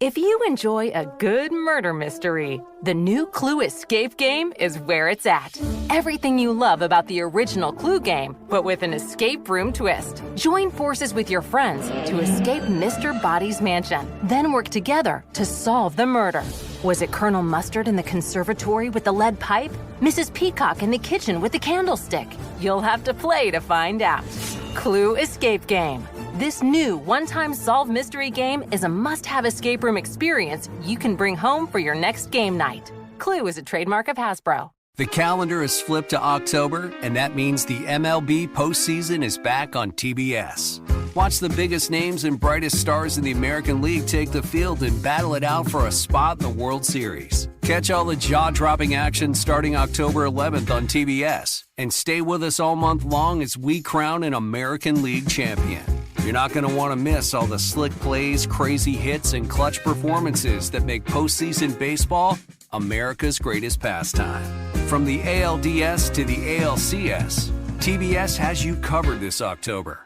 If you enjoy a good murder mystery, the new Clue Escape game is where it's at. Everything you love about the original Clue game, but with an escape room twist. Join forces with your friends to escape Mr. Body's mansion, then work together to solve the murder. Was it Colonel Mustard in the conservatory with the lead pipe? Mrs. Peacock in the kitchen with the candlestick? You'll have to play to find out. Clue Escape Game. This new one-time solve mystery game is a must-have escape room experience you can bring home for your next game night. Clue is a trademark of Hasbro. The calendar is flipped to October, and that means the MLB postseason is back on TBS. Watch the biggest names and brightest stars in the American League take the field and battle it out for a spot in the World Series. Catch all the jaw-dropping action starting October 11th on TBS. And stay with us all month long as we crown an American League champion. You're not going to want to miss all the slick plays, crazy hits, and clutch performances that make postseason baseball America's greatest pastime. From the ALDS to the ALCS, TBS has you covered this October.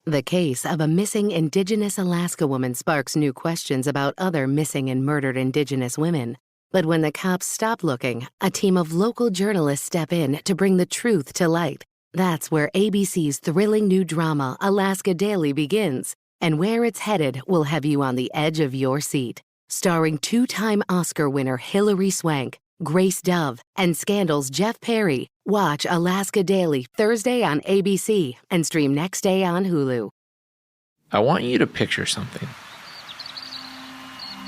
The case of a missing Indigenous Alaska woman sparks new questions about other missing and murdered Indigenous women. But when the cops stop looking, a team of local journalists step in to bring the truth to light. That's where ABC's thrilling new drama, Alaska Daily, begins. And where it's headed will have you on the edge of your seat. Starring two-time Oscar winner Hilary Swank, Grace Dove, and Scandal's Jeff Perry. Watch Alaska Daily Thursday on ABC and stream next day on Hulu. I want you to picture something.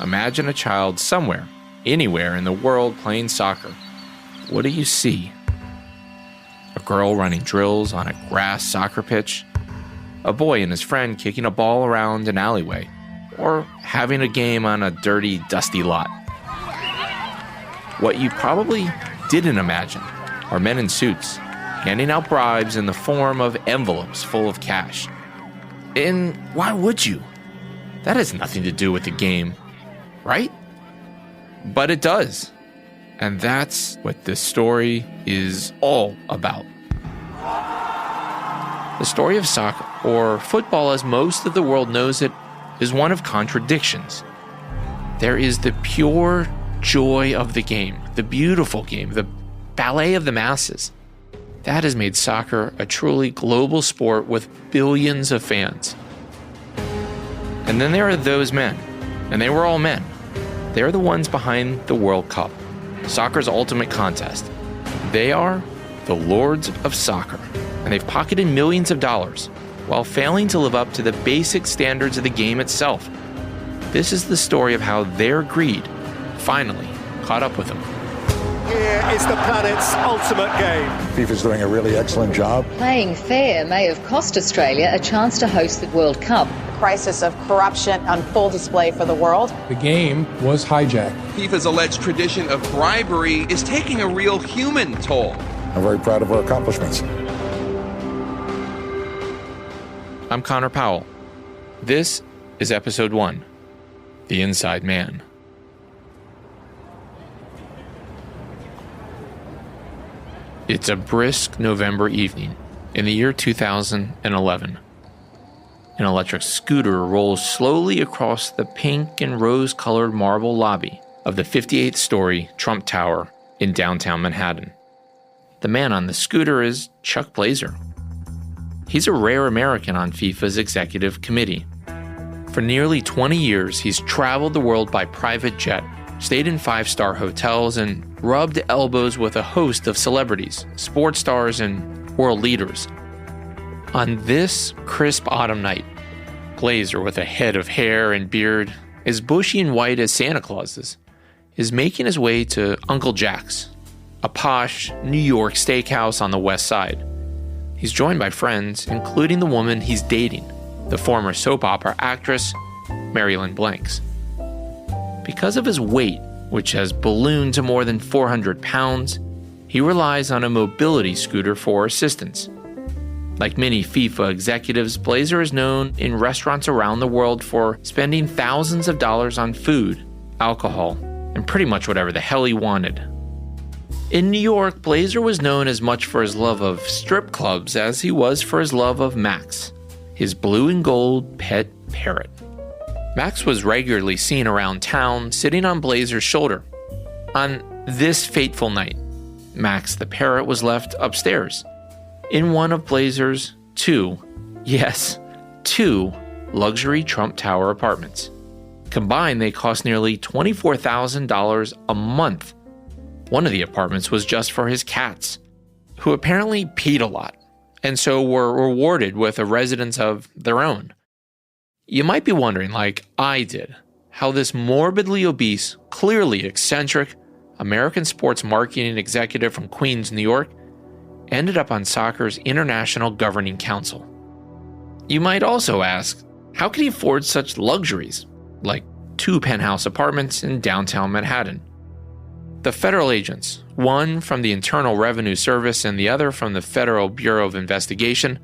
Imagine a child somewhere, anywhere in the world playing soccer. What do you see? A girl running drills on a grass soccer pitch? A boy and his friend kicking a ball around an alleyway? Or having a game on a dirty, dusty lot? What you probably didn't imagine are men in suits, handing out bribes in the form of envelopes full of cash. And why would you? That has nothing to do with the game, right? But it does. And that's what this story is all about. The story of soccer, or football as most of the world knows it, is one of contradictions. There is the pure joy of the game, the beautiful game, the ballet of the masses. That has made soccer a truly global sport with billions of fans. And then there are those men, and they were all men. They're the ones behind the World Cup, soccer's ultimate contest. They are the lords of soccer, and they've pocketed millions of dollars while failing to live up to the basic standards of the game itself. This is the story of how their greed finally caught up with them. Here is the planet's ultimate game. FIFA's doing a really excellent job. Playing fair may have cost Australia a chance to host the World Cup. The crisis of corruption on full display for the world. The game was hijacked. FIFA's alleged tradition of bribery is taking a real human toll. I'm very proud of our accomplishments. I'm Connor Powell. This is Episode 1, The Inside Man. It's a brisk November evening in the year 2011. An electric scooter rolls slowly across the pink and rose-colored marble lobby of the 58th-story Trump Tower in downtown Manhattan. The man on the scooter is Chuck Blazer. He's a rare American on FIFA's executive committee. For nearly 20 years, he's traveled the world by private jet, stayed in five-star hotels, and rubbed elbows with a host of celebrities, sports stars, and world leaders. On this crisp autumn night, Blazer, with a head of hair and beard, as bushy and white as Santa Claus's, is making his way to Uncle Jack's, a posh New York steakhouse on the West Side. He's joined by friends, including the woman he's dating, the former soap opera actress, Marilyn Blanks. Because of his weight, which has ballooned to more than 400 pounds, he relies on a mobility scooter for assistance. Like many FIFA executives, Blazer is known in restaurants around the world for spending thousands of dollars on food, alcohol, and pretty much whatever the hell he wanted. In New York, Blazer was known as much for his love of strip clubs as he was for his love of Max, his blue and gold pet parrot. Max was regularly seen around town, sitting on Blazer's shoulder. On this fateful night, Max the parrot was left upstairs in one of Blazer's two luxury Trump Tower apartments. Combined, they cost nearly $24,000 a month. One of the apartments was just for his cats, who apparently peed a lot, and so were rewarded with a residence of their own. You might be wondering, like I did, how this morbidly obese, clearly eccentric American sports marketing executive from Queens, New York, ended up on soccer's International Governing Council. You might also ask, how could he afford such luxuries, like 2 penthouse apartments in downtown Manhattan? The federal agents, one from the Internal Revenue Service and the other from the Federal Bureau of Investigation,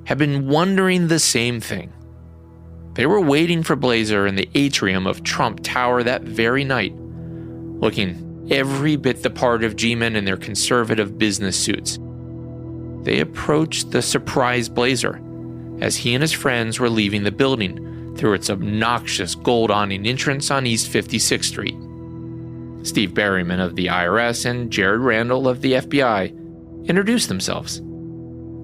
had been wondering the same thing. They were waiting for Blazer in the atrium of Trump Tower that very night, looking every bit the part of G-men in their conservative business suits. They approached the surprised Blazer as he and his friends were leaving the building through its obnoxious gold awning entrance on East 56th Street. Steve Berryman of the IRS and Jared Randall of the FBI introduced themselves.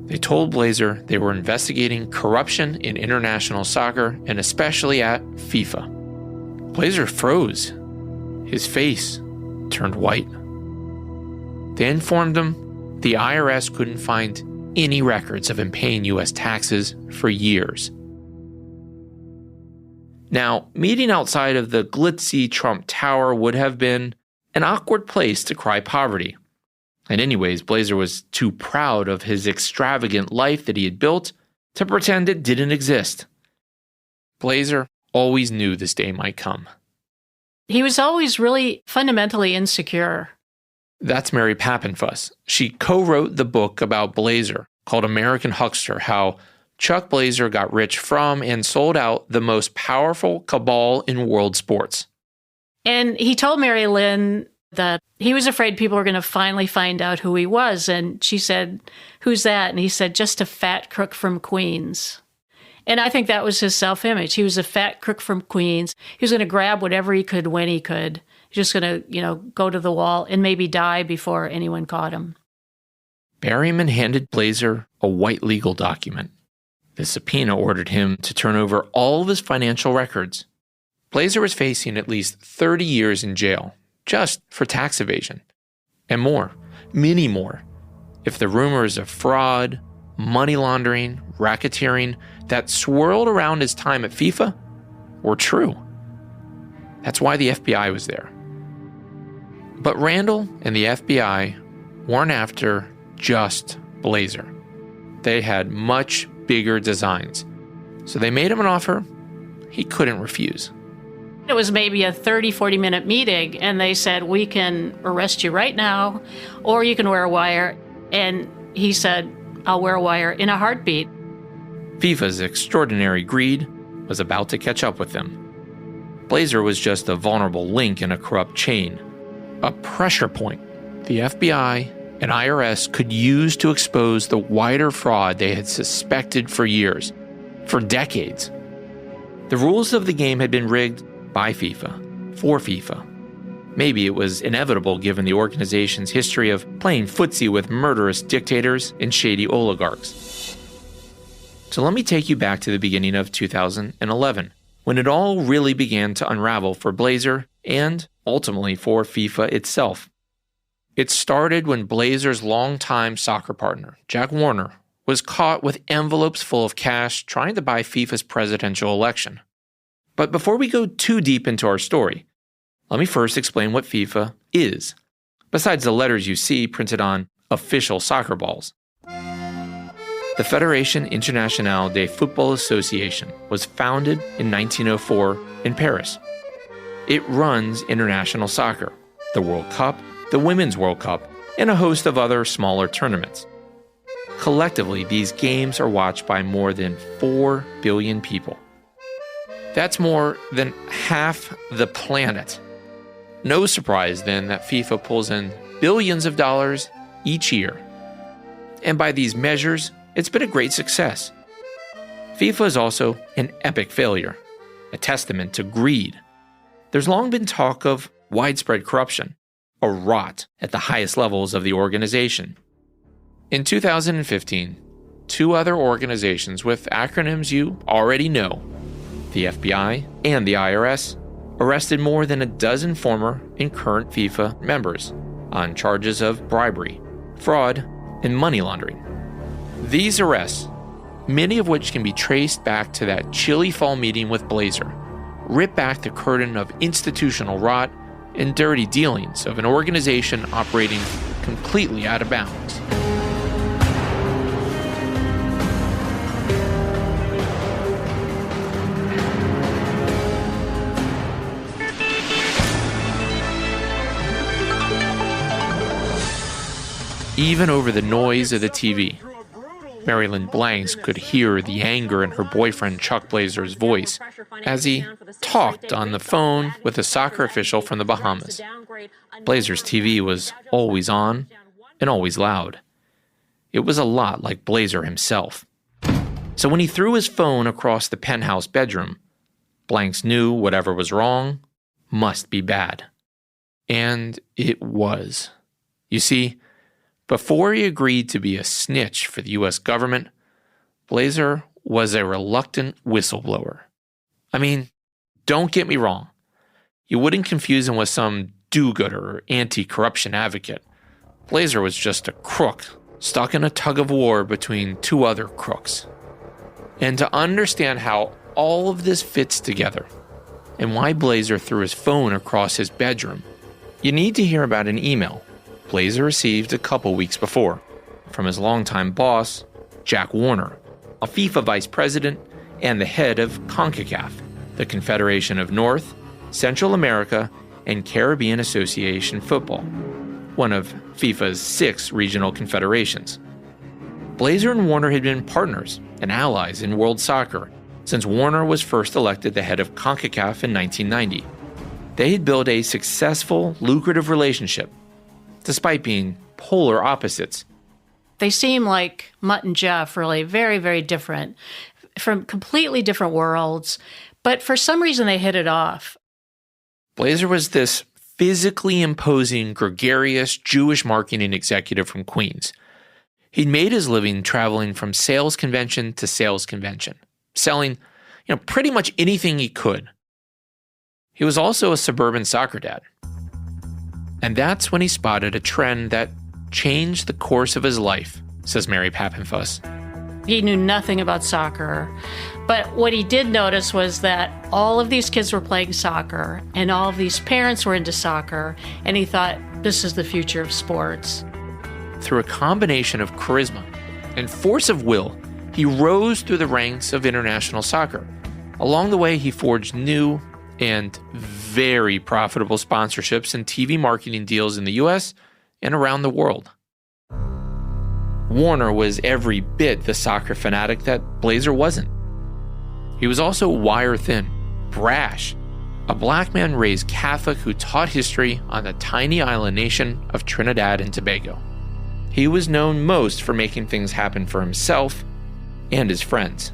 They told Blazer they were investigating corruption in international soccer and especially at FIFA. Blazer froze. His face turned white. They informed him the IRS couldn't find any records of him paying U.S. taxes for years. Now, meeting outside of the glitzy Trump Tower would have been an awkward place to cry poverty. And anyways, Blazer was too proud of his extravagant life that he had built to pretend it didn't exist. Blazer always knew this day might come. He was always really fundamentally insecure. That's Mary Pappenfuss. She co-wrote the book about Blazer called American Huckster, how Chuck Blazer got rich from and sold out the most powerful cabal in world sports. And he told Mary Lynn that he was afraid people were going to finally find out who he was. And she said, "Who's that?" And he said, "Just a fat crook from Queens." And I think that was his self-image. He was a fat crook from Queens. He was going to grab whatever he could when he could. He was just going to, go to the wall and maybe die before anyone caught him. Berryman handed Blazer a white legal document. The subpoena ordered him to turn over all of his financial records. Blazer was facing at least 30 years in jail, just for tax evasion. And more, many more, if the rumors of fraud, money laundering, racketeering that swirled around his time at FIFA were true. That's why the FBI was there. But Randall and the FBI weren't after just Blazer. They had much bigger designs. So they made him an offer he couldn't refuse. It was maybe a 30, 40-minute meeting, and they said, "We can arrest you right now, or you can wear a wire." And he said, "I'll wear a wire in a heartbeat." FIFA's extraordinary greed was about to catch up with them. Blazer was just a vulnerable link in a corrupt chain, a pressure point the FBI and IRS could use to expose the wider fraud they had suspected for years, for decades. The rules of the game had been rigged by FIFA, for FIFA. Maybe it was inevitable given the organization's history of playing footsie with murderous dictators and shady oligarchs. So let me take you back to the beginning of 2011, when it all really began to unravel for Blazer and ultimately for FIFA itself. It started when Blazer's longtime soccer partner, Jack Warner, was caught with envelopes full of cash trying to buy FIFA's presidential election. But before we go too deep into our story, let me first explain what FIFA is, besides the letters you see printed on official soccer balls. The Fédération Internationale de Football Association was founded in 1904 in Paris. It runs international soccer, the World Cup, the Women's World Cup, and a host of other smaller tournaments. Collectively, these games are watched by more than 4 billion people. That's more than half the planet. No surprise, then, that FIFA pulls in billions of dollars each year. And by these measures, it's been a great success. FIFA is also an epic failure. a testament to greed. There's long been talk of widespread corruption, a rot at the highest levels of the organization. In 2015, two other organizations with acronyms you already know, the FBI and the IRS, arrested more than a dozen former and current FIFA members on charges of bribery, fraud, and money laundering. These arrests, many of which can be traced back to that chilly fall meeting with Blazer, rip back the curtain of institutional rot and dirty dealings of an organization operating completely out of bounds. Even over the noise of the TV, Marilyn Blanks could hear the anger in her boyfriend Chuck Blazer's voice as he talked on the phone with a soccer official from the Bahamas. Blazer's TV was always on and always loud. It was a lot like Blazer himself. So when he threw his phone across the penthouse bedroom, Blanks knew whatever was wrong must be bad. And it was. You see, before he agreed to be a snitch for the U.S. government, Blazer was a reluctant whistleblower. I mean, don't get me wrong. You wouldn't confuse him with some do-gooder or anti-corruption advocate. Blazer was just a crook stuck in a tug-of-war between two other crooks. And to understand how all of this fits together and why Blazer threw his phone across his bedroom, you need to hear about an email Blazer received a couple weeks before from his longtime boss, Jack Warner, a FIFA vice president and the head of CONCACAF, the Confederation of North, Central America, and Caribbean Association Football, one of FIFA's 6 regional confederations. Blazer and Warner had been partners and allies in world soccer since Warner was first elected the head of CONCACAF in 1990. They had built a successful, lucrative relationship despite being polar opposites. They seem like Mutt and Jeff, really very, very different, from completely different worlds, but for some reason they hit it off. Blazer was this physically imposing, gregarious Jewish marketing executive from Queens. He'd made his living traveling from sales convention to sales convention, selling, pretty much anything he could. He was also a suburban soccer dad. And that's when he spotted a trend that changed the course of his life, says Mary Pappenfuss. He knew nothing about soccer, but what he did notice was that all of these kids were playing soccer and all of these parents were into soccer, and he thought, this is the future of sports. Through a combination of charisma and force of will, he rose through the ranks of international soccer. Along the way, he forged new and very profitable sponsorships and TV marketing deals in the US and around the world. Warner was every bit the soccer fanatic that Blazer wasn't. He was also wire-thin, brash, a black man raised Catholic who taught history on the tiny island nation of Trinidad and Tobago. He was known most for making things happen for himself and his friends.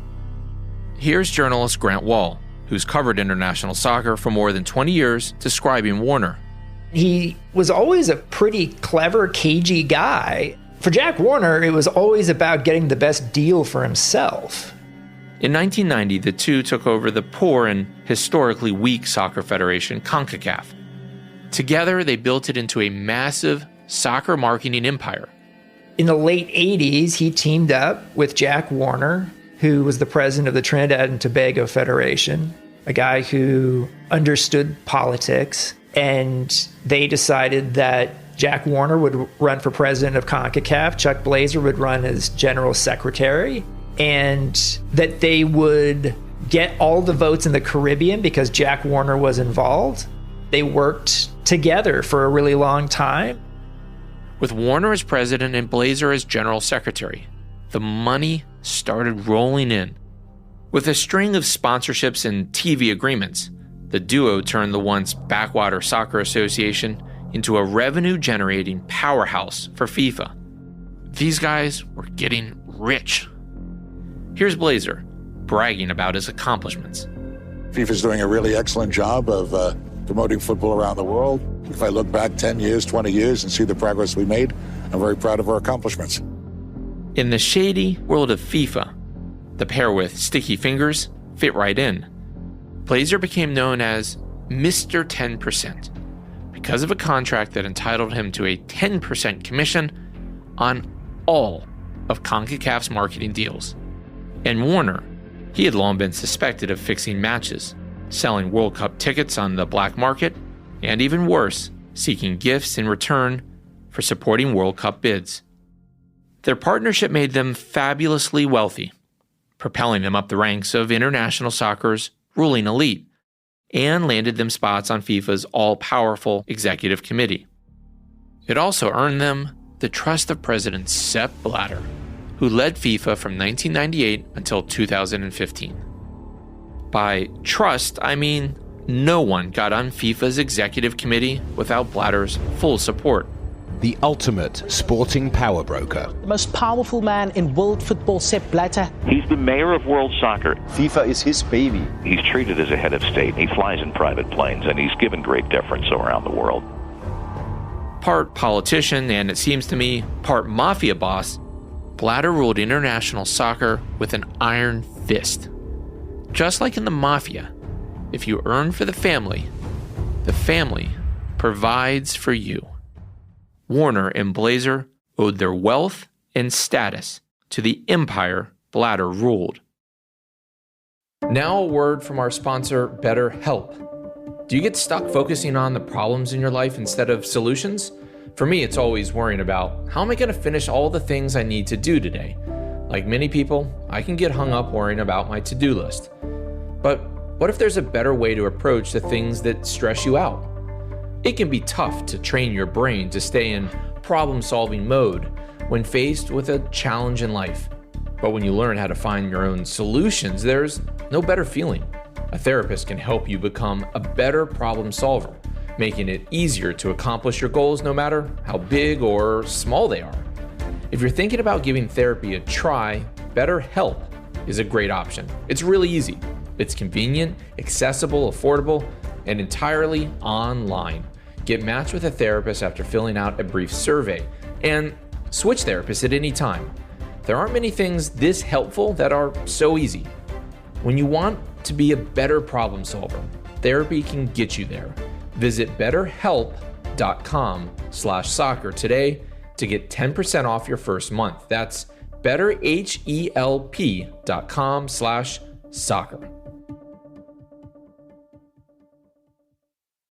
Here's journalist Grant Wall, who's covered international soccer for more than 20 years, describing Warner. He was always a pretty clever, cagey guy. For Jack Warner, it was always about getting the best deal for himself. In 1990, the two took over the poor and historically weak soccer federation, CONCACAF. Together, they built it into a massive soccer marketing empire. In the late 80s, he teamed up with Jack Warner, who was the president of the Trinidad and Tobago Federation, a guy who understood politics, and they decided that Jack Warner would run for president of CONCACAF, Chuck Blazer would run as general secretary, and that they would get all the votes in the Caribbean because Jack Warner was involved. They worked together for a really long time. With Warner as president and Blazer as general secretary, the money started rolling in. With a string of sponsorships and TV agreements, the duo turned the once backwater soccer association into a revenue-generating powerhouse for FIFA. These guys were getting rich. Here's Blazer bragging about his accomplishments. FIFA's doing a really excellent job of promoting football around the world. If I look back 10 years, 20 years and see the progress we made, I'm very proud of our accomplishments. In the shady world of FIFA, the pair with sticky fingers fit right in. Blazer became known as Mr. 10% because of a contract that entitled him to a 10% commission on all of CONCACAF's marketing deals. And Warner, he had long been suspected of fixing matches, selling World Cup tickets on the black market, and even worse, seeking gifts in return for supporting World Cup bids. Their partnership made them fabulously wealthy, propelling them up the ranks of international soccer's ruling elite, and landed them spots on FIFA's all-powerful executive committee. It also earned them the trust of President Sepp Blatter, who led FIFA from 1998 until 2015. By trust, I mean no one got on FIFA's executive committee without Blatter's full support. The ultimate sporting power broker. The most powerful man in world football, Sepp Blatter. He's the mayor of world soccer. FIFA is his baby. He's treated as a head of state. He flies in private planes, and he's given great deference around the world. Part politician, and it seems to me, part mafia boss, Blatter ruled international soccer with an iron fist. Just like in the mafia, if you earn for the family provides for you. Warner and Blazer owed their wealth and status to the empire Blatter ruled. Now a word from our sponsor, BetterHelp. Do you get stuck focusing on the problems in your life instead of solutions? For me, it's always worrying about, how am I going to finish all the things I need to do today? Like many people, I can get hung up worrying about my to-do list. But what if there's a better way to approach the things that stress you out? It can be tough to train your brain to stay in problem-solving mode when faced with a challenge in life. But when you learn how to find your own solutions, there's no better feeling. A therapist can help you become a better problem solver, making it easier to accomplish your goals no matter how big or small they are. If you're thinking about giving therapy a try, BetterHelp is a great option. It's really easy. It's convenient, accessible, affordable, and entirely online. Get matched with a therapist after filling out a brief survey, and switch therapists at any time. There aren't many things this helpful that are so easy. When you want to be a better problem solver, therapy can get you there. Visit betterhelp.com/soccer today to get 10% off your first month. That's betterhelp.com/soccer.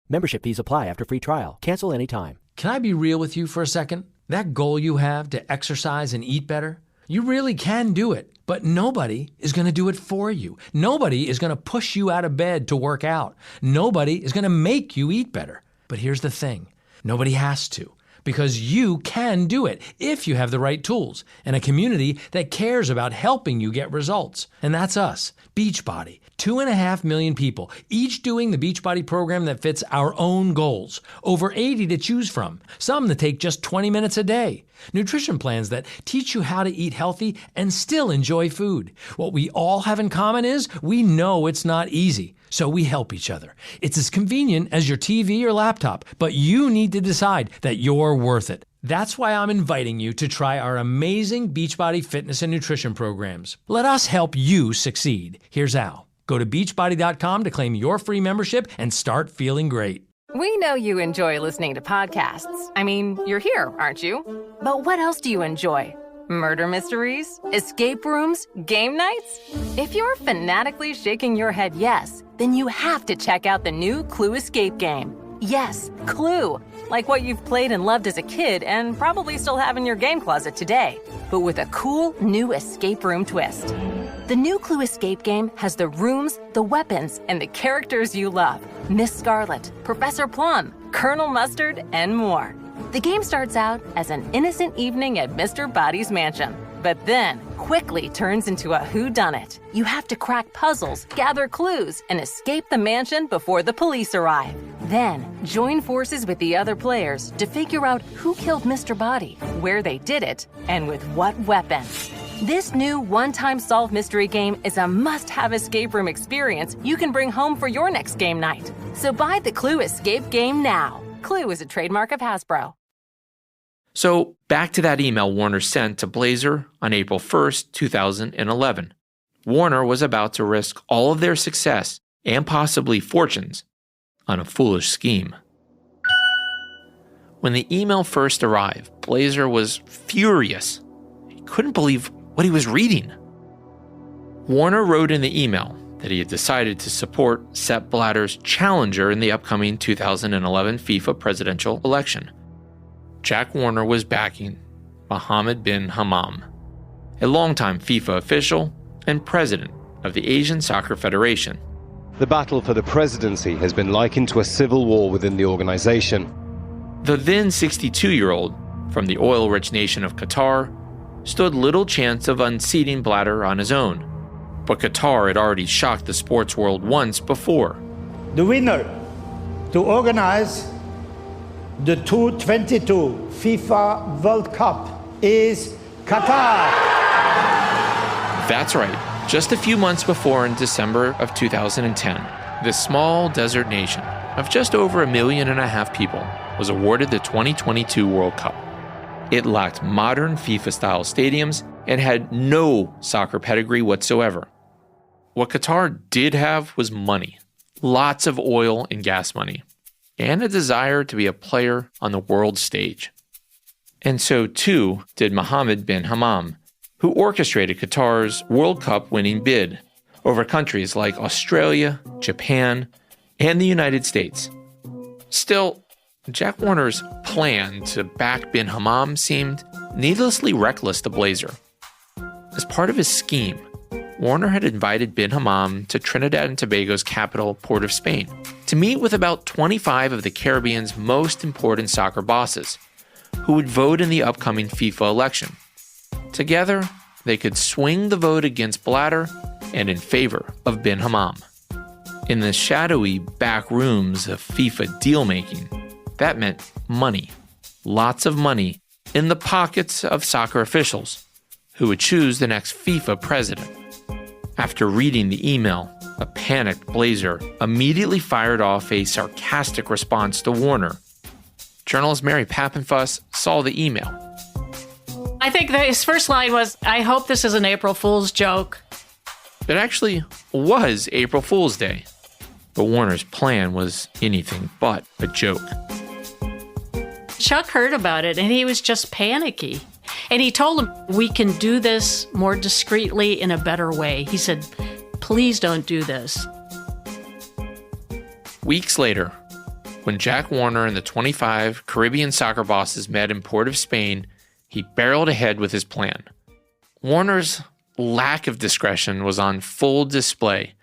Membership fees apply after free trial. Cancel anytime. Can I be real with you for a second? That goal you have to exercise and eat better, you really can do it, but nobody is going to do it for you. Nobody is going to push you out of bed to work out. Nobody is going to make you eat better. But here's the thing. Nobody has to, because you can do it if you have the right tools and a community that cares about helping you get results. And that's us, Beachbody. 2.5 million people, each doing the Beachbody program that fits our own goals. Over 80 to choose from, some that take just 20 minutes a day. Nutrition plans that teach you how to eat healthy and still enjoy food. What we all have in common is we know it's not easy, so we help each other. It's as convenient as your TV or laptop, but you need to decide that you're worth it. That's why I'm inviting you to try our amazing Beachbody fitness and nutrition programs. Let us help you succeed. Here's how. Go to beachbody.com to claim your free membership and start feeling great. We know you enjoy listening to podcasts. I mean, you're here, aren't you? But what else do you enjoy? Murder mysteries? Escape rooms? Game nights? If you're fanatically shaking your head yes, then you have to check out the new Clue escape game. Yes, Clue. Like what you've played and loved as a kid and probably still have in your game closet today, but with a cool new escape room twist. The new Clue escape game has the rooms, the weapons, and the characters you love. Miss Scarlet, Professor Plum, Colonel Mustard, and more. The game starts out as an innocent evening at Mr. Body's mansion, but then quickly turns into a whodunit. You have to crack puzzles, gather clues, and escape the mansion before the police arrive. Then, join forces with the other players to figure out who killed Mr. Body, where they did it, and with what weapon. This new one-time solve mystery game is a must-have escape room experience you can bring home for your next game night. So buy the Clue Escape Game now. Clue is a trademark of Hasbro. So back to that email Warner sent to Blazer on April 1st, 2011. Warner was about to risk all of their success and possibly fortunes on a foolish scheme. When the email first arrived, Blazer was furious. He couldn't believe what he was reading. Warner wrote in the email that he had decided to support Sepp Blatter's challenger in the upcoming 2011 FIFA presidential election. Jack Warner was backing Mohammed bin Hammam, a longtime FIFA official and president of the Asian Soccer Federation. The battle for the presidency has been likened to a civil war within the organization. The then 62-year-old from the oil-rich nation of Qatar stood little chance of unseating Blatter on his own. But Qatar had already shocked the sports world once before. The winner to organize the 2022 FIFA World Cup is Qatar. That's right. Just a few months before, in December of 2010, this small desert nation of just over 1.5 million people was awarded the 2022 World Cup. It lacked modern FIFA-style stadiums and had no soccer pedigree whatsoever. What Qatar did have was money, lots of oil and gas money, and a desire to be a player on the world stage. And so too did Mohammed bin Hammam, who orchestrated Qatar's World Cup winning bid over countries like Australia, Japan, and the United States. Still, Jack Warner's plan to back bin Hammam seemed needlessly reckless to Blazer. As part of his scheme, Warner had invited bin Hammam to Trinidad and Tobago's capital, Port of Spain, to meet with about 25 of the Caribbean's most important soccer bosses, who would vote in the upcoming FIFA election. Together, they could swing the vote against Blatter and in favor of bin Hammam. In the shadowy back rooms of FIFA deal-making, that meant money, lots of money, in the pockets of soccer officials who would choose the next FIFA president. After reading the email, a panicked Blazer immediately fired off a sarcastic response to Warner. Journalist Mary Pappenfuss saw the email. I think his first line was, "I hope this is an April Fool's joke." It actually was April Fool's Day, but Warner's plan was anything but a joke. Chuck heard about it, and he was just panicky. And he told him, "We can do this more discreetly in a better way." He said, "Please don't do this." Weeks later, when Jack Warner and the 25 Caribbean soccer bosses met in Port of Spain, he barreled ahead with his plan. Warner's lack of discretion was on full display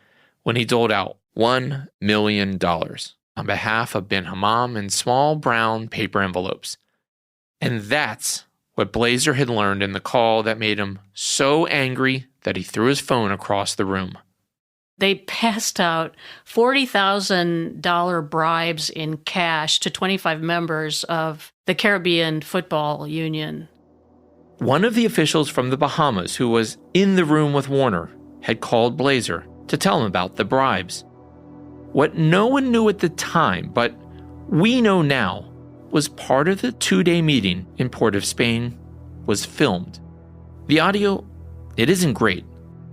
when he doled out $1 million on behalf of bin Hammam in small brown paper envelopes. And that's what Blazer had learned in the call that made him so angry that he threw his phone across the room. They passed out $40,000 bribes in cash to 25 members of the Caribbean Football Union. One of the officials from the Bahamas who was in the room with Warner had called Blazer to tell him about the bribes. What no one knew at the time, but we know now, was part of the 2-day meeting in Port of Spain was filmed. The audio, it isn't great,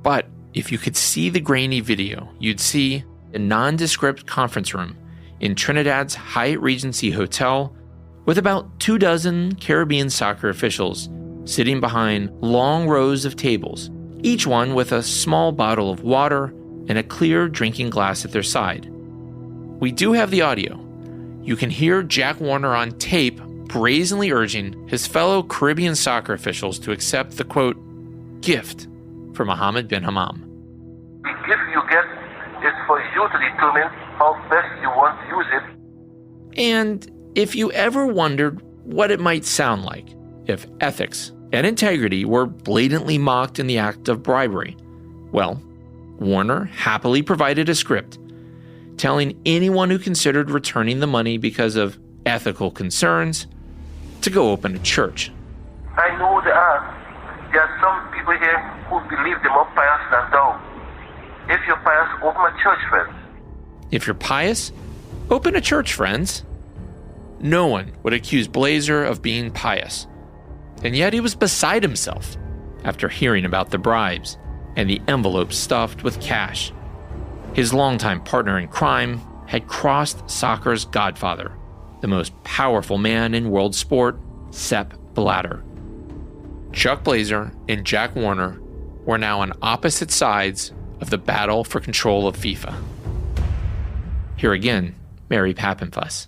but if you could see the grainy video, you'd see a nondescript conference room in Trinidad's Hyatt Regency Hotel with about 24 Caribbean soccer officials sitting behind long rows of tables, each one with a small bottle of water and a clear drinking glass at their side. We do have the audio. You can hear Jack Warner on tape brazenly urging his fellow Caribbean soccer officials to accept the, quote, gift for Mohammed bin Hammam. The gift you get is for you to determine how best you want to use it. And if you ever wondered what it might sound like if ethics and integrity were blatantly mocked in the act of bribery, well, Warner happily provided a script telling anyone who considered returning the money because of ethical concerns to go open a church. I know there are some people people here who believe they're more pious than thou. If you're pious, open a church, friends. If you're pious, open a church, friends. No one would accuse Blazer of being pious. And yet he was beside himself after hearing about the bribes and the envelopes stuffed with cash. His longtime partner in crime had crossed soccer's godfather, the most powerful man in world sport, Sepp Blatter. Chuck Blazer and Jack Warner were now on opposite sides of the battle for control of FIFA. Here again, Mary Pappenfuss.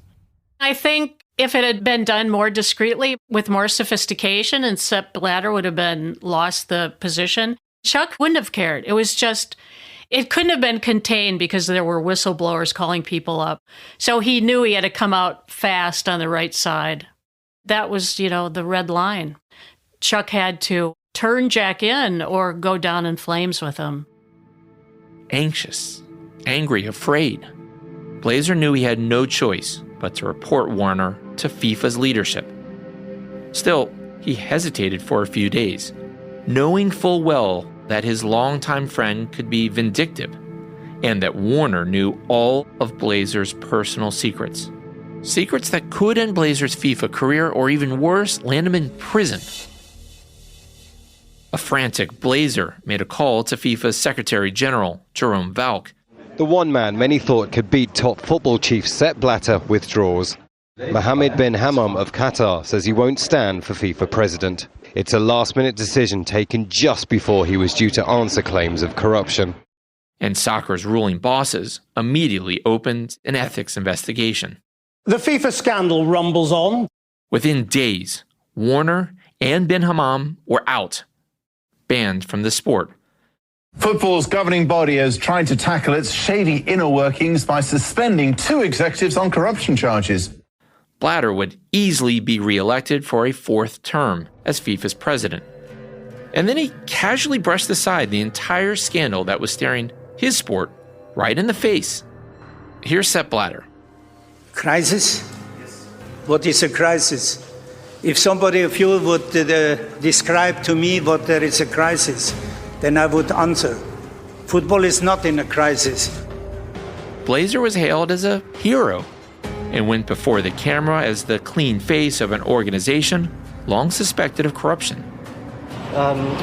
I think if it had been done more discreetly, with more sophistication, and Sepp Blatter would have been lost the position, Chuck wouldn't have cared. It was just, it couldn't have been contained because there were whistleblowers calling people up. So he knew he had to come out fast on the right side. That was, the red line. Chuck had to turn Jack in or go down in flames with him. Anxious, angry, afraid, Blazer knew he had no choice but to report Warner to FIFA's leadership. Still, he hesitated for a few days, knowing full well that his longtime friend could be vindictive and that Warner knew all of Blazer's personal secrets. Secrets that could end Blazer's FIFA career, or even worse, land him in prison. A frantic Blazer made a call to FIFA's Secretary General, Jerome Valk. The one man many thought could beat top football chief Sepp Blatter withdraws. Mohammed bin Hammam of Qatar says he won't stand for FIFA president. It's a last-minute decision taken just before he was due to answer claims of corruption. And soccer's ruling bosses immediately opened an ethics investigation. The FIFA scandal rumbles on. Within days, Warner and bin Hammam were out, banned from the sport. Football's governing body has tried to tackle its shady inner workings by suspending 2 executives on corruption charges. Blatter would easily be re-elected for a 4th term as FIFA's president. And then he casually brushed aside the entire scandal that was staring his sport right in the face. Here's Sepp Blatter. Crisis? What is a crisis? If somebody of you would describe to me what there is a crisis, then I would answer. Football is not in a crisis. Blazer was hailed as a hero and went before the camera as the clean face of an organization long suspected of corruption.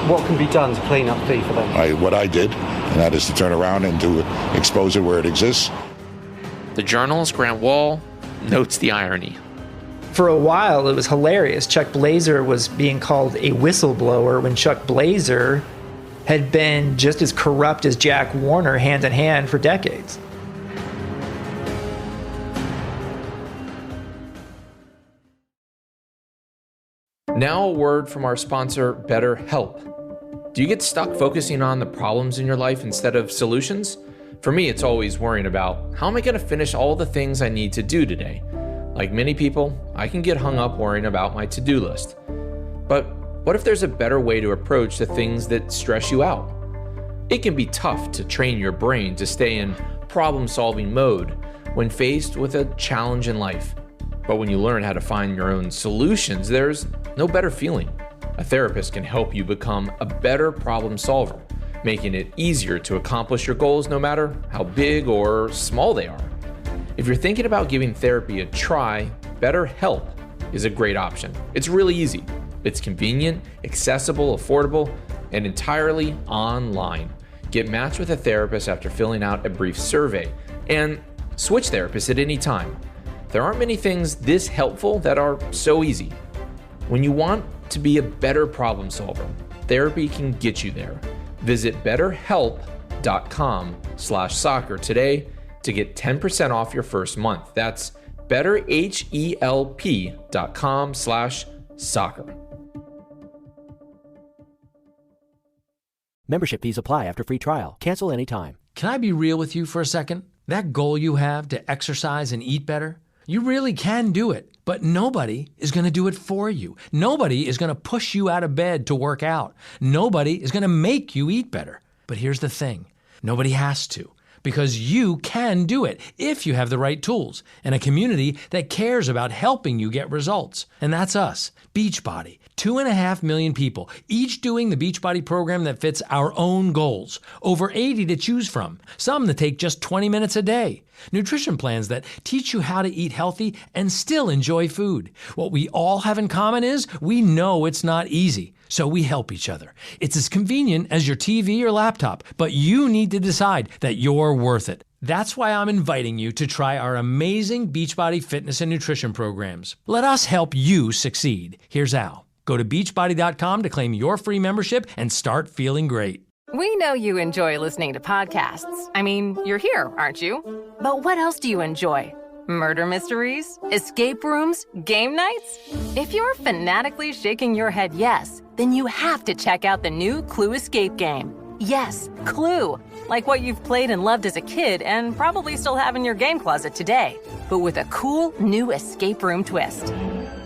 What can be done to clean up FIFA then? What I did, and that is to turn around and to expose it where it exists. The journalist Grant Wall notes the irony. For a while, it was hilarious. Chuck Blazer was being called a whistleblower when Chuck Blazer had been just as corrupt as Jack Warner hand in hand for decades. Now a word from our sponsor, BetterHelp. Do you get stuck focusing on the problems in your life instead of solutions? For me, it's always worrying about, how am I going to finish all the things I need to do today? Like many people, I can get hung up worrying about my to-do list. But what if there's a better way to approach the things that stress you out? It can be tough to train your brain to stay in problem-solving mode when faced with a challenge in life. But when you learn how to find your own solutions, there's no better feeling. A therapist can help you become a better problem solver, making it easier to accomplish your goals no matter how big or small they are. If you're thinking about giving therapy a try, BetterHelp is a great option. It's really easy. It's convenient, accessible, affordable, and entirely online. Get matched with a therapist after filling out a brief survey, and switch therapists at any time. There aren't many things this helpful that are so easy. When you want to be a better problem solver, therapy can get you there. Visit betterhelp.com/soccer today to get 10% off your first month. That's betterhelp.com/soccer. Membership fees apply after free trial. Cancel anytime. Can I be real with you for a second? That goal you have to exercise and eat better, you really can do it, but nobody is going to do it for you. Nobody is going to push you out of bed to work out. Nobody is going to make you eat better. But here's the thing. Nobody has to. because you can do it if you have the right tools and a community that cares about helping you get results. And that's us, Beachbody. 2.5 million people, each doing the Beachbody program that fits our own goals. Over 80 to choose from, some that take just 20 minutes a day. Nutrition plans that teach you how to eat healthy and still enjoy food. What we all have in common is we know it's not easy, so we help each other. It's as convenient as your TV or laptop, but you need to decide that you're worth it. That's why I'm inviting you to try our amazing Beachbody fitness and nutrition programs. Let us help you succeed. Here's how. Go to beachbody.com to claim your free membership and start feeling great. We know you enjoy listening to podcasts. I mean, you're here, aren't you? But what else do you enjoy? Murder mysteries? Escape rooms? Game nights? If you're fanatically shaking your head yes, then you have to check out the new Clue escape game. Yes, Clue. Like what you've played and loved as a kid and probably still have in your game closet today, but with a cool new escape room twist.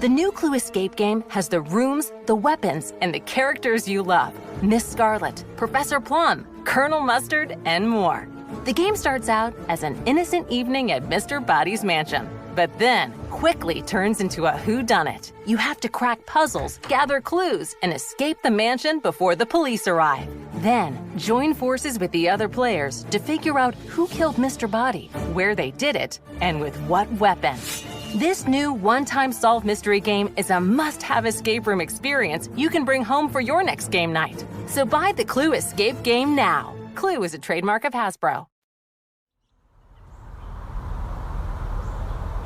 The new Clue escape game has the rooms, the weapons, and the characters you love. Miss Scarlet, Professor Plum, Colonel Mustard, and more. The game starts out as an innocent evening at Mr. Body's mansion, but then quickly turns into a whodunit. You have to crack puzzles, gather clues, and escape the mansion before the police arrive. Then, join forces with the other players to figure out who killed Mr. Body, where they did it, and with what weapon. This new one-time solve mystery game is a must-have escape room experience you can bring home for your next game night. So buy the Clue escape game now. Clue is a trademark of Hasbro.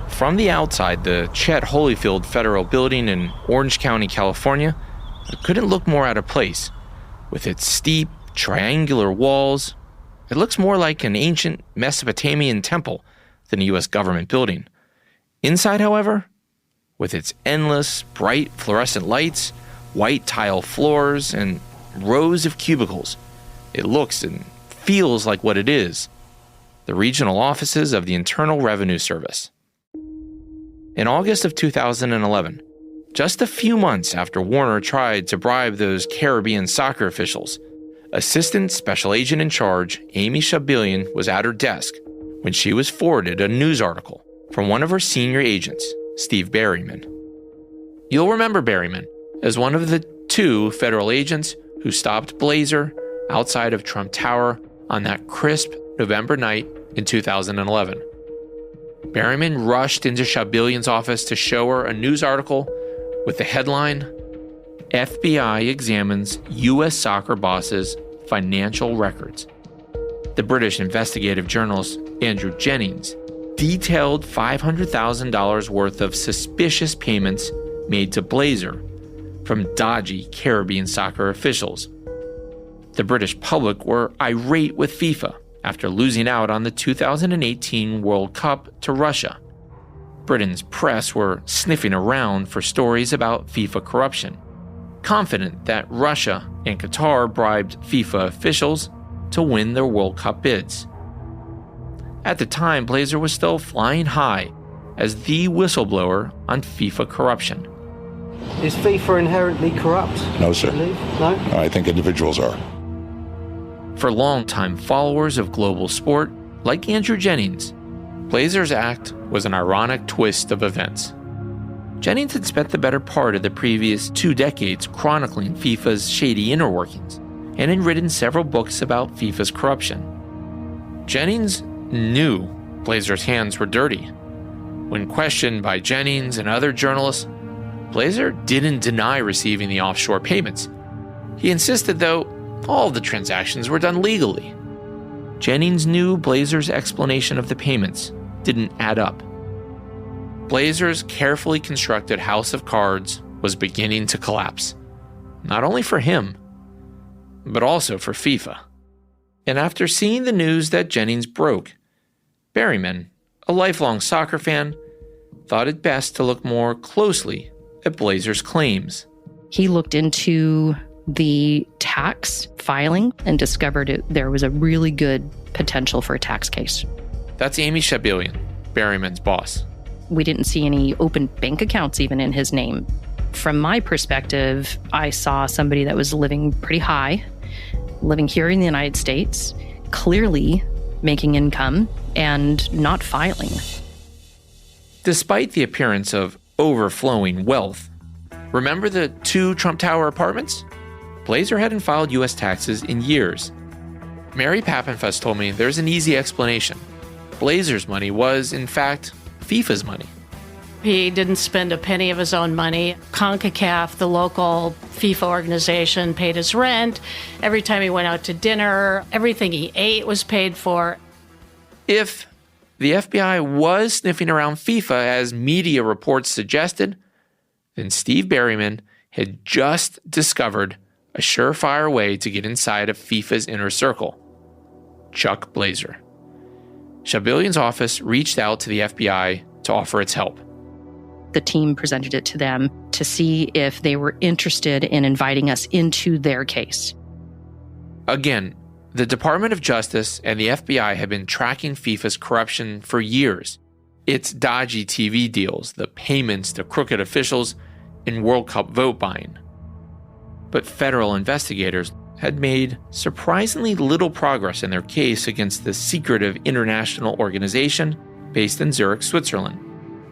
From the outside, the Chet Holyfield Federal Building in Orange County, California, couldn't look more out of place. With its steep, triangular walls, it looks more like an ancient Mesopotamian temple than a U.S. government building. Inside, however, with its endless, bright fluorescent lights, white tile floors, and rows of cubicles, it looks and feels like what it is, the regional offices of the Internal Revenue Service. In August of 2011, just a few months after Warner tried to bribe those Caribbean soccer officials, Assistant Special Agent in Charge Amy Shabilian was at her desk when she was forwarded a news article from one of her senior agents, Steve Berryman. You'll remember Berryman as one of the 2 federal agents who stopped Blazer outside of Trump Tower on that crisp November night in 2011. Berryman rushed into Shabilian's office to show her a news article with the headline, FBI examines U.S. soccer boss's financial records. The British investigative journalist Andrew Jennings detailed $500,000 worth of suspicious payments made to Blazer from dodgy Caribbean soccer officials. The British public were irate with FIFA after losing out on the 2018 World Cup to Russia. Britain's press were sniffing around for stories about FIFA corruption, confident that Russia and Qatar bribed FIFA officials to win their World Cup bids. At the time, Blazer was still flying high as the whistleblower on FIFA corruption. Is FIFA inherently corrupt? No, sir. No? I think individuals are. For longtime followers of global sport, like Andrew Jennings, Blazer's act was an ironic twist of events. Jennings had spent the better part of the previous 2 decades chronicling FIFA's shady inner workings and had written several books about FIFA's corruption. Jennings knew Blazer's hands were dirty. When questioned by Jennings and other journalists, Blazer didn't deny receiving the offshore payments. He insisted, though, all of the transactions were done legally. Jennings knew Blazer's explanation of the payments didn't add up. Blazer's carefully constructed house of cards was beginning to collapse, not only for him, but also for FIFA. And after seeing the news that Jennings broke, Berryman, a lifelong soccer fan, thought it best to look more closely at Blazer's claims. He looked into the tax filing and discovered there was a really good potential for a tax case. That's Amy Shabilian, Berryman's boss. We didn't see any open bank accounts even in his name. From my perspective, I saw somebody that was living pretty high, living here in the United States, clearly making income and not filing. Despite the appearance of overflowing wealth, remember the 2 Trump Tower apartments? Blazer hadn't filed U.S. taxes in years. Mary Pappenfuss told me there's an easy explanation. Blazer's money was, in fact, FIFA's money. He didn't spend a penny of his own money. CONCACAF, the local FIFA organization, paid his rent. Every time he went out to dinner, everything he ate was paid for. If the FBI was sniffing around FIFA, as media reports suggested, then Steve Berryman had just discovered a surefire way to get inside of FIFA's inner circle: Chuck Blazer. Shabillion's office reached out to the FBI to offer its help. The team presented it to them to see if they were interested in inviting us into their case. Again, the Department of Justice and the FBI have been tracking FIFA's corruption for years. Its dodgy TV deals, the payments to crooked officials, and World Cup vote buying. But federal investigators had made surprisingly little progress in their case against the secretive international organization based in Zurich, Switzerland,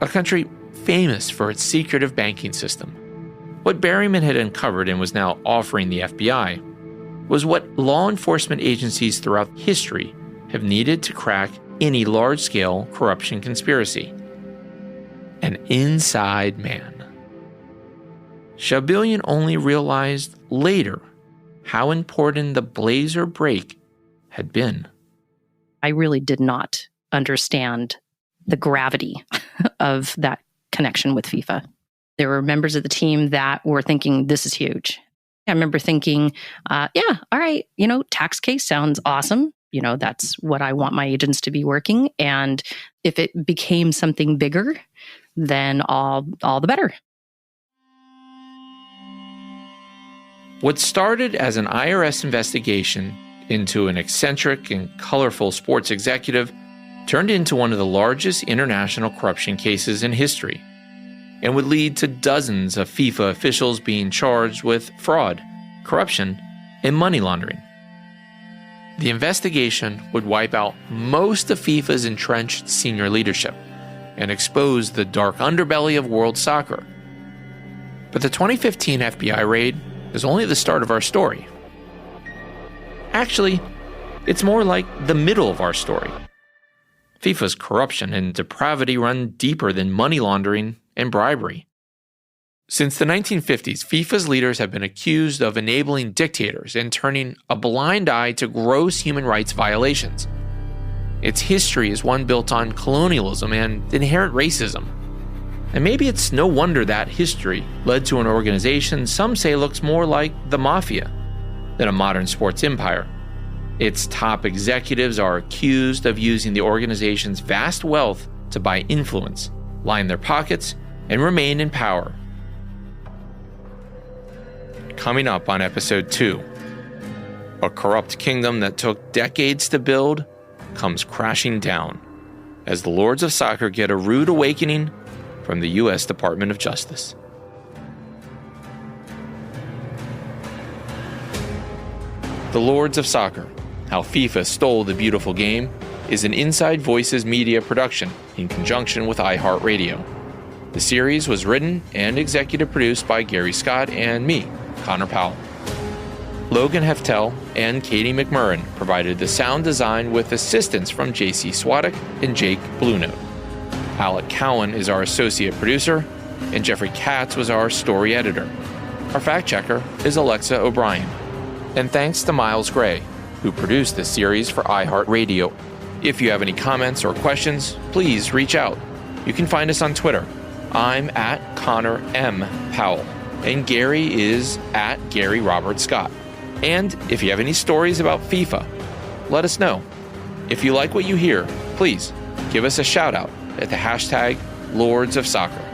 a country famous for its secretive banking system. What Berryman had uncovered and was now offering the FBI was what law enforcement agencies throughout history have needed to crack any large-scale corruption conspiracy: an inside man. Shabillion only realized later how important the Blazer break had been. I really did not understand the gravity of that connection with FIFA. There were members of the team that were thinking, this is huge. I remember thinking, all right, tax case sounds awesome. That's what I want my agents to be working. And if it became something bigger, then all the better. What started as an IRS investigation into an eccentric and colorful sports executive turned into one of the largest international corruption cases in history, and would lead to dozens of FIFA officials being charged with fraud, corruption, and money laundering. The investigation would wipe out most of FIFA's entrenched senior leadership and expose the dark underbelly of world soccer. But the 2015 FBI raid is only the start of our story. Actually, it's more like the middle of our story. FIFA's corruption and depravity run deeper than money laundering and bribery. Since the 1950s, FIFA's leaders have been accused of enabling dictators and turning a blind eye to gross human rights violations. Its history is one built on colonialism and inherent racism. And maybe it's no wonder that history led to an organization some say looks more like the mafia than a modern sports empire. Its top executives are accused of using the organization's vast wealth to buy influence, line their pockets, and remain in power. Coming up on episode 2, a corrupt kingdom that took decades to build comes crashing down as the Lords of Soccer get a rude awakening from the U.S. Department of Justice. The Lords of Soccer: How FIFA Stole the Beautiful Game is an Inside Voices media production in conjunction with iHeartRadio. The series was written and executive produced by Gary Scott and me, Connor Powell. Logan Heftel and Katie McMurrin provided the sound design with assistance from JC Swadek and Jake Bluenote. Alec Cowan is our associate producer, and Jeffrey Katz was our story editor. Our fact checker is Alexa O'Brien. And thanks to Miles Gray, who produced this series for iHeartRadio. If you have any comments or questions, please reach out. You can find us on Twitter. I'm at Connor M. Powell, and Gary is at Gary Robert Scott. And if you have any stories about FIFA, let us know. If you like what you hear, please give us a shout out at the hashtag Lords of Soccer.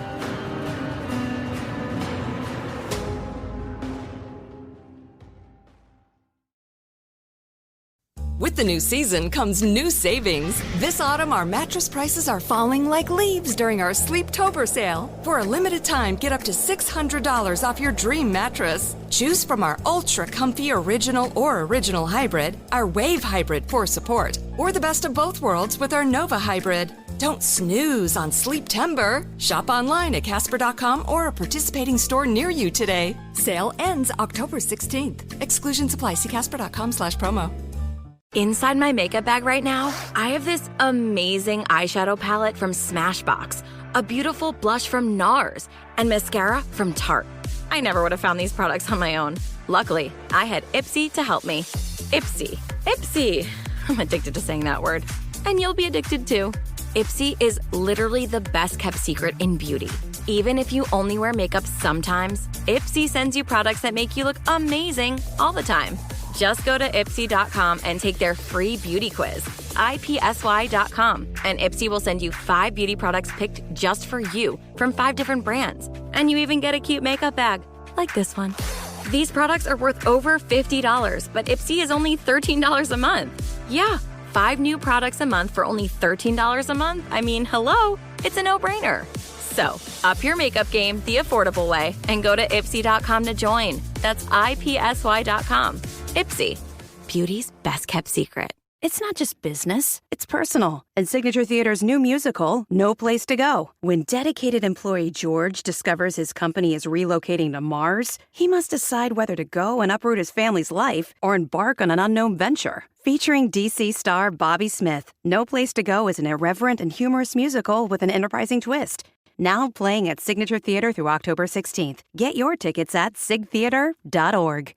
With With the new season comes new savings. This autumn, our mattress prices are falling like leaves during our Sleeptober sale. For a limited time, get up to $600 off your dream mattress. Choose from our ultra comfy original or original hybrid, our Wave Hybrid for support, or the best of both worlds with our Nova Hybrid. Don't snooze on Sleeptember. Shop online at Casper.com or a participating store near you today. Sale ends October 16th. Exclusions apply. See Casper.com/promo. Inside my makeup bag right now, I have this amazing eyeshadow palette from Smashbox, a beautiful blush from NARS, and mascara from Tarte. I never would have found these products on my own. Luckily, I had Ipsy to help me. Ipsy. Ipsy. I'm addicted to saying that word. And you'll be addicted too. Ipsy is literally the best kept secret in beauty. Even if you only wear makeup sometimes, Ipsy sends you products that make you look amazing all the time. Just go to Ipsy.com and take their free beauty quiz, IPSY.com, and Ipsy will send you 5 beauty products picked just for you from 5 different brands. And you even get a cute makeup bag, like this one. These products are worth over $50, but Ipsy is only $13 a month. Yeah, 5 new products a month for only $13 a month? I mean, hello, it's a no-brainer. So, up your makeup game the affordable way and go to Ipsy.com to join. That's IPSY.com. Ipsy, beauty's best kept secret. It's not just business, it's personal. And Signature Theater's new musical, No Place to Go. When dedicated employee George discovers his company is relocating to Mars, he must decide whether to go and uproot his family's life or embark on an unknown venture. Featuring DC star Bobby Smith, No Place to Go is an irreverent and humorous musical with an enterprising twist. Now playing at Signature Theater through October 16th. Get your tickets at sigtheater.org.